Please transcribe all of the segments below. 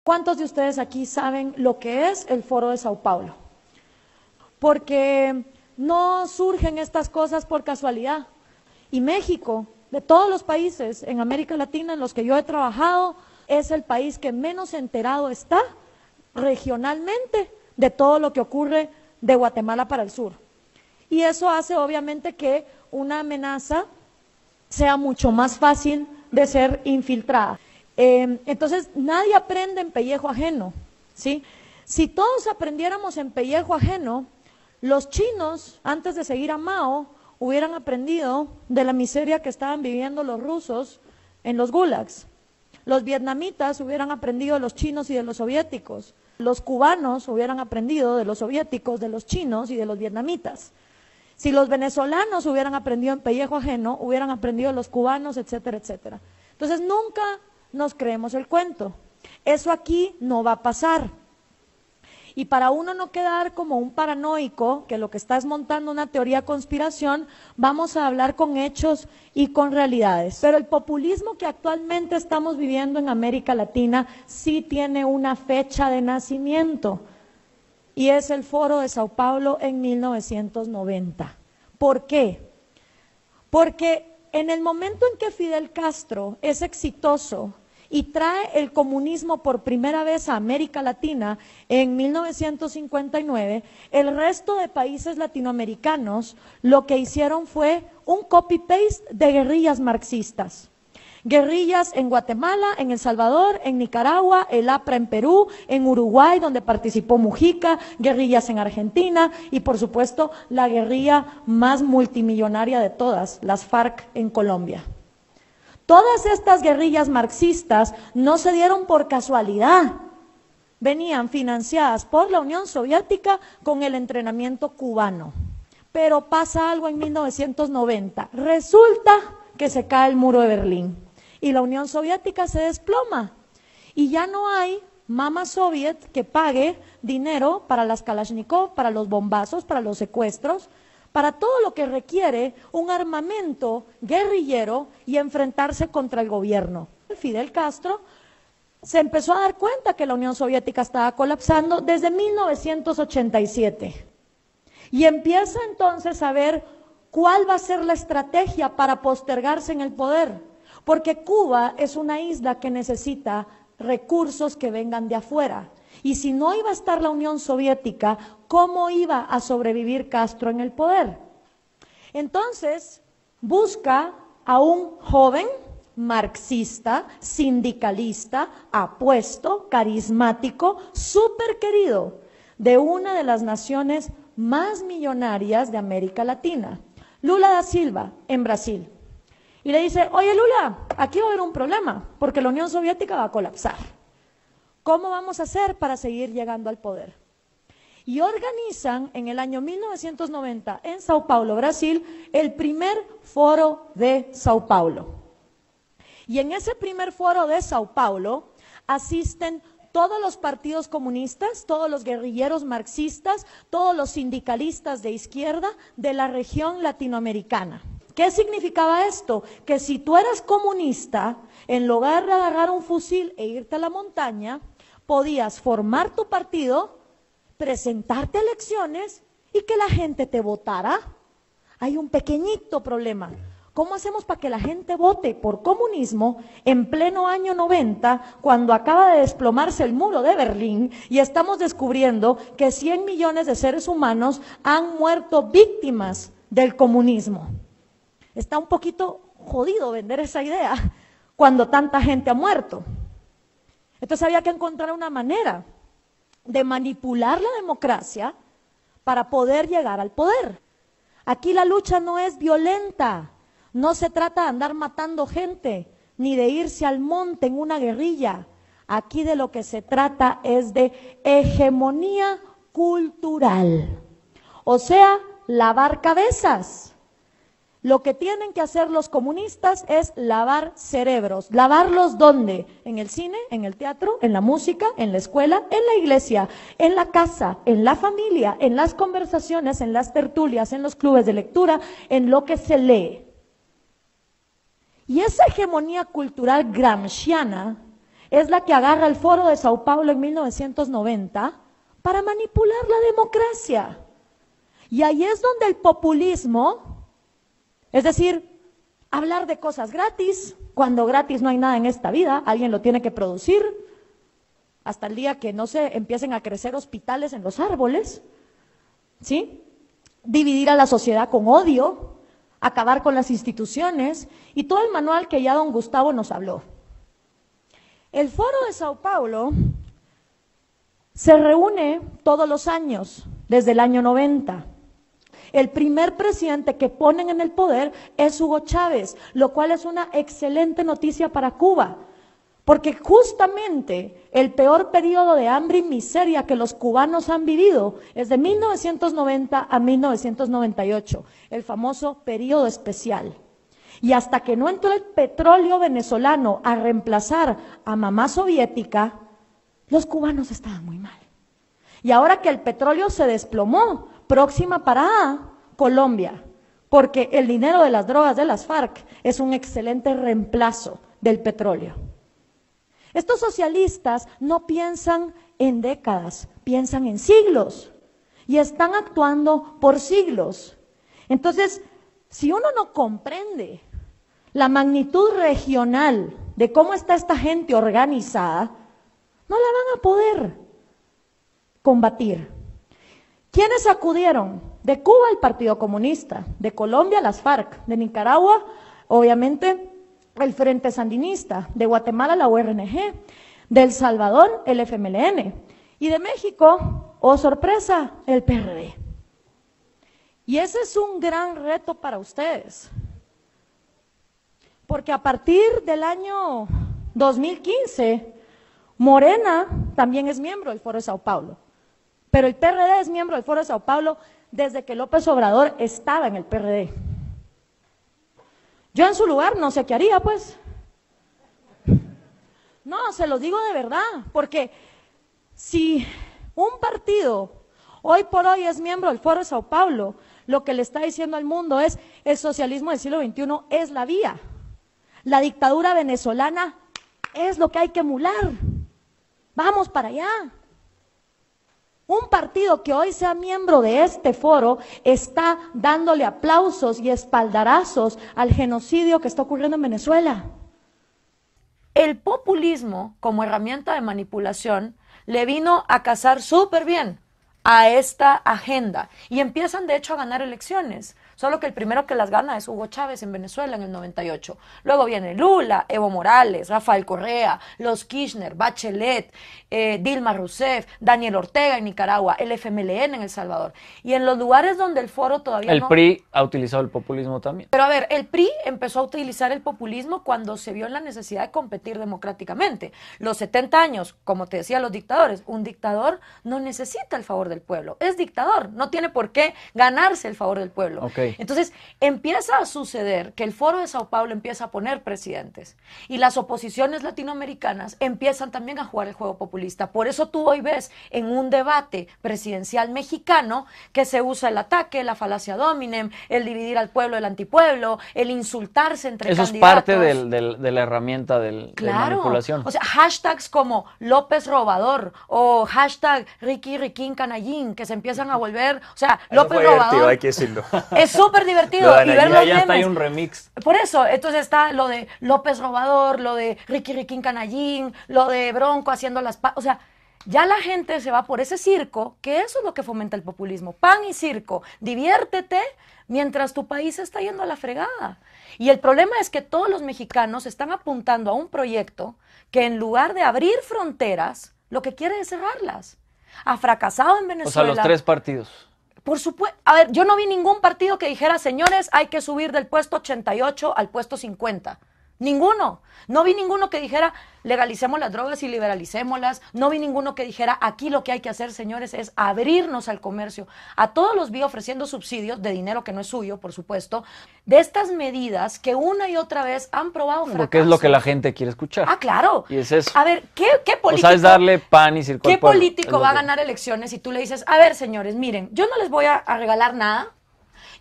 ¿Cuántos de ustedes aquí saben lo que es el Foro de Sao Paulo? Porque no surgen estas cosas por casualidad. Y México, de todos los países en América Latina en los que yo he trabajado, es el país que menos enterado está regionalmente de todo lo que ocurre de Guatemala para el sur. Y eso hace obviamente que una amenaza sea mucho más fácil de ser infiltrada. Entonces, nadie aprende en pellejo ajeno, ¿sí? Si todos aprendiéramos en pellejo ajeno, los chinos, antes de seguir a Mao, hubieran aprendido de la miseria que estaban viviendo los rusos en los gulags. Los vietnamitas hubieran aprendido de los chinos y de los soviéticos. Los cubanos hubieran aprendido de los soviéticos, de los chinos y de los vietnamitas. Si los venezolanos hubieran aprendido en pellejo ajeno, hubieran aprendido de los cubanos, etcétera, etcétera. Entonces, nunca nos creemos el cuento. Eso aquí no va a pasar. Y para uno no quedar como un paranoico, que lo que está es montando una teoría de conspiración, vamos a hablar con hechos y con realidades. Pero el populismo que actualmente estamos viviendo en América Latina sí tiene una fecha de nacimiento, y es el Foro de Sao Paulo en 1990. ¿Por qué? Porque en el momento en que Fidel Castro es exitoso y trae el comunismo por primera vez a América Latina en 1959, el resto de países latinoamericanos lo que hicieron fue un copy-paste de guerrillas marxistas. Guerrillas en Guatemala, en El Salvador, en Nicaragua, el APRA en Perú, en Uruguay, donde participó Mujica, guerrillas en Argentina y, por supuesto, la guerrilla más multimillonaria de todas, las FARC en Colombia. Todas estas guerrillas marxistas no se dieron por casualidad, venían financiadas por la Unión Soviética con el entrenamiento cubano. Pero pasa algo en 1990, resulta que se cae el muro de Berlín y la Unión Soviética se desploma y ya no hay mama soviet que pague dinero para las Kalashnikov, para los bombazos, para los secuestros, para todo lo que requiere un armamento guerrillero y enfrentarse contra el gobierno. Fidel Castro se empezó a dar cuenta que la Unión Soviética estaba colapsando desde 1987 y empieza entonces a ver cuál va a ser la estrategia para postergarse en el poder, porque Cuba es una isla que necesita recursos que vengan de afuera. Y si no iba a estar la Unión Soviética, ¿cómo iba a sobrevivir Castro en el poder? Entonces, busca a un joven marxista, sindicalista, apuesto, carismático, súper querido, de una de las naciones más millonarias de América Latina, Lula da Silva, en Brasil. Y le dice, oye Lula, aquí va a haber un problema, porque la Unión Soviética va a colapsar. ¿Cómo vamos a hacer para seguir llegando al poder? Y organizan en el año 1990 en Sao Paulo, Brasil, el primer Foro de Sao Paulo. Y en ese primer Foro de Sao Paulo asisten todos los partidos comunistas, todos los guerrilleros marxistas, todos los sindicalistas de izquierda de la región latinoamericana. ¿Qué significaba esto? Que si tú eras comunista, en lugar de agarrar un fusil e irte a la montaña, podías formar tu partido, presentarte a elecciones y que la gente te votara. Hay un pequeñito problema. ¿Cómo hacemos para que la gente vote por comunismo en pleno año 90, cuando acaba de desplomarse el muro de Berlín y estamos descubriendo que 100 millones de seres humanos han muerto víctimas del comunismo? Está un poquito jodido vender esa idea cuando tanta gente ha muerto. Entonces había que encontrar una manera de manipular la democracia para poder llegar al poder. Aquí la lucha no es violenta, no se trata de andar matando gente, ni de irse al monte en una guerrilla. Aquí de lo que se trata es de hegemonía cultural, o sea, lavar cabezas. Lo que tienen que hacer los comunistas es lavar cerebros. ¿Lavarlos dónde? En el cine, en el teatro, en la música, en la escuela, en la iglesia, en la casa, en la familia, en las conversaciones, en las tertulias, en los clubes de lectura, en lo que se lee. Y esa hegemonía cultural gramsciana es la que agarra el Foro de Sao Paulo en 1990 para manipular la democracia. Y ahí es donde el populismo, es decir, hablar de cosas gratis, cuando gratis no hay nada en esta vida, alguien lo tiene que producir, hasta el día que no se empiecen a crecer hospitales en los árboles, ¿sí? Dividir a la sociedad con odio, acabar con las instituciones y todo el manual que ya don Gustavo nos habló. El Foro de Sao Paulo se reúne todos los años, desde el año 90. El primer presidente que ponen en el poder es Hugo Chávez, lo cual es una excelente noticia para Cuba, porque justamente el peor periodo de hambre y miseria que los cubanos han vivido es de 1990 a 1998, el famoso periodo especial. Y hasta que no entró el petróleo venezolano a reemplazar a mamá soviética, los cubanos estaban muy mal. Y ahora que el petróleo se desplomó, próxima parada, Colombia, porque el dinero de las drogas de las FARC es un excelente reemplazo del petróleo. Estos socialistas no piensan en décadas, piensan en siglos y están actuando por siglos. Entonces, si uno no comprende la magnitud regional de cómo está esta gente organizada, no la van a poder combatir. ¿Quiénes acudieron? De Cuba el Partido Comunista, de Colombia las FARC, de Nicaragua, obviamente, el Frente Sandinista, de Guatemala la URNG, de El Salvador el FMLN y de México, oh sorpresa, el PRD. Y ese es un gran reto para ustedes, porque a partir del año 2015, Morena también es miembro del Foro de Sao Paulo, pero el PRD es miembro del Foro de Sao Paulo desde que López Obrador estaba en el PRD. Yo en su lugar no sé qué haría, pues. No, se lo digo de verdad, porque si un partido hoy por hoy es miembro del Foro de Sao Paulo, lo que le está diciendo al mundo es: el socialismo del siglo XXI es la vía. La dictadura venezolana es lo que hay que emular. Vamos para allá. Un partido que hoy sea miembro de este foro está dándole aplausos y espaldarazos al genocidio que está ocurriendo en Venezuela. El populismo como herramienta de manipulación le vino a casar súper bien a esta agenda y empiezan de hecho a ganar elecciones. Solo que el primero que las gana es Hugo Chávez en Venezuela en el 98. Luego viene Lula, Evo Morales, Rafael Correa, los Kirchner, Bachelet, Dilma Rousseff, Daniel Ortega en Nicaragua, el FMLN en El Salvador. Y en los lugares donde el foro todavía El PRI ha utilizado el populismo también. Pero a ver, el PRI empezó a utilizar el populismo cuando se vio en la necesidad de competir democráticamente. Los 70 años, como te decía los dictadores, un dictador no necesita el favor del pueblo. Es dictador, no tiene por qué ganarse el favor del pueblo. Okay. Entonces, empieza a suceder que el Foro de Sao Paulo empieza a poner presidentes y las oposiciones latinoamericanas empiezan también a jugar el juego populista. Por eso tú hoy ves en un debate presidencial mexicano que se usa el ataque, la falacia dominem, el dividir al pueblo, el antipueblo, el insultarse entre candidatos. Eso es parte de la herramienta de manipulación. O sea, hashtags como López robador o hashtag Ricky Riquín Canallín que se empiezan a volver, o sea, eso López fue robador. divertido, hay que decirlo. Es súper divertido y ver los ya está ahí memes. un remix. Por eso, entonces está lo de López robador, lo de Ricky Riquín Canallín, lo de Bronco haciendo o sea, ya la gente se va por ese circo, que eso es lo que fomenta el populismo. Pan y circo, diviértete mientras tu país está yendo a la fregada. Y el problema es que todos los mexicanos están apuntando a un proyecto que en lugar de abrir fronteras, lo que quiere es cerrarlas. Ha fracasado en Venezuela. O sea, los tres partidos. Por supuesto, a ver, yo no vi ningún partido que dijera, señores, hay que subir del puesto 88 al puesto 50. Ninguno. No vi ninguno que dijera, legalicemos las drogas y liberalicémoslas. No vi ninguno que dijera, aquí lo que hay que hacer, señores, es abrirnos al comercio. A todos los vi ofreciendo subsidios de dinero que no es suyo, por supuesto, de estas medidas que una y otra vez han probado fracaso. Porque es lo que la gente quiere escuchar. Ah, claro. Y es eso. A ver, ¿qué político? O sea, es darle pan y circo al pueblo. ¿Qué político va a ganar elecciones si tú le dices, a ver, señores, miren, yo no les voy a regalar nada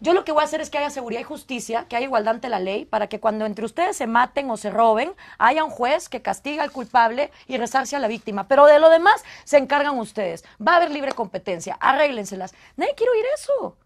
Yo lo que voy a hacer es que haya seguridad y justicia, que haya igualdad ante la ley, para que cuando entre ustedes se maten o se roben, haya un juez que castiga al culpable y resarce a la víctima. Pero de lo demás se encargan ustedes. Va a haber libre competencia, arréglenselas. Nadie quiere oír eso.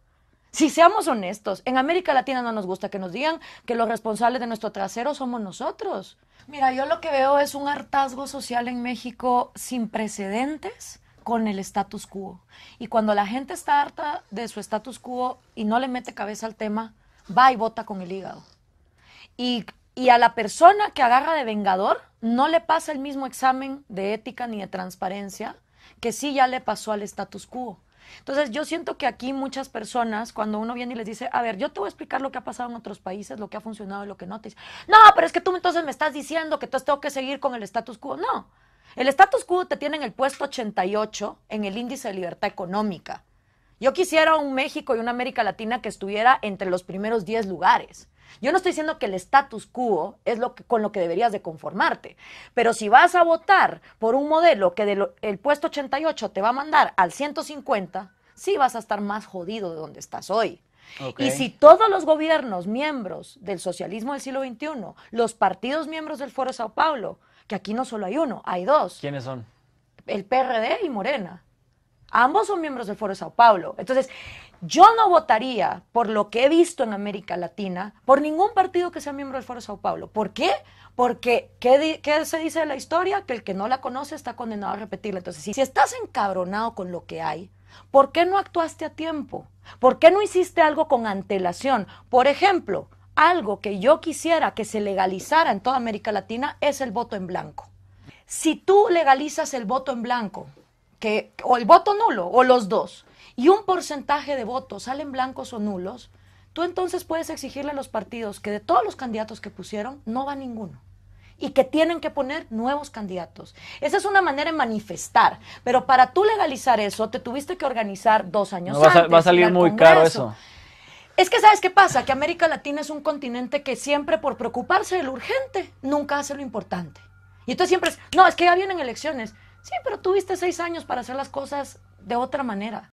Si seamos honestos, en América Latina no nos gusta que nos digan que los responsables de nuestro trasero somos nosotros. Mira, yo lo que veo es un hartazgo social en México sin precedentes con el status quo. Y cuando la gente está harta de su status quo y no le mete cabeza al tema, va y vota con el hígado. Y a la persona que agarra de vengador no le pasa el mismo examen de ética ni de transparencia que sí ya le pasó al status quo. Entonces yo siento que aquí muchas personas, cuando uno viene y les dice, a ver, yo te voy a explicar lo que ha pasado en otros países, lo que ha funcionado y lo que no, te dicen, no, pero es que tú entonces me estás diciendo que entonces tengo que seguir con el status quo. No, el status quo te tiene en el puesto 88 en el índice de libertad económica. Yo quisiera un México y una América Latina que estuviera entre los primeros 10 lugares. Yo no estoy diciendo que el status quo es con lo que deberías de conformarte, pero si vas a votar por un modelo que el puesto 88 te va a mandar al 150, sí vas a estar más jodido de donde estás hoy. Okay. Y si todos los gobiernos miembros del socialismo del siglo XXI, los partidos miembros del Foro de Sao Paulo, que aquí no solo hay uno, hay dos. ¿Quiénes son? El PRD y Morena. Ambos son miembros del Foro de Sao Paulo. Entonces, yo no votaría, por lo que he visto en América Latina, por ningún partido que sea miembro del Foro de Sao Paulo. ¿Por qué? Porque, ¿qué se dice de la historia? Que el que no la conoce está condenado a repetirla. Entonces, si estás encabronado con lo que hay, ¿por qué no actuaste a tiempo? ¿Por qué no hiciste algo con antelación? Por ejemplo, algo que yo quisiera que se legalizara en toda América Latina es el voto en blanco. Si tú legalizas el voto en blanco, o el voto nulo, o los dos, y un porcentaje de votos salen blancos o nulos, tú entonces puedes exigirle a los partidos que de todos los candidatos que pusieron, no va ninguno. Y que tienen que poner nuevos candidatos. Esa es una manera de manifestar. Pero para tú legalizar eso, te tuviste que organizar 2 años antes. Va a salir muy caro eso. Es que, ¿sabes qué pasa? Que América Latina es un continente que siempre, por preocuparse de lo urgente, nunca hace lo importante. Y entonces siempre es, no, es que ya vienen elecciones. Sí, pero tuviste 6 años para hacer las cosas de otra manera.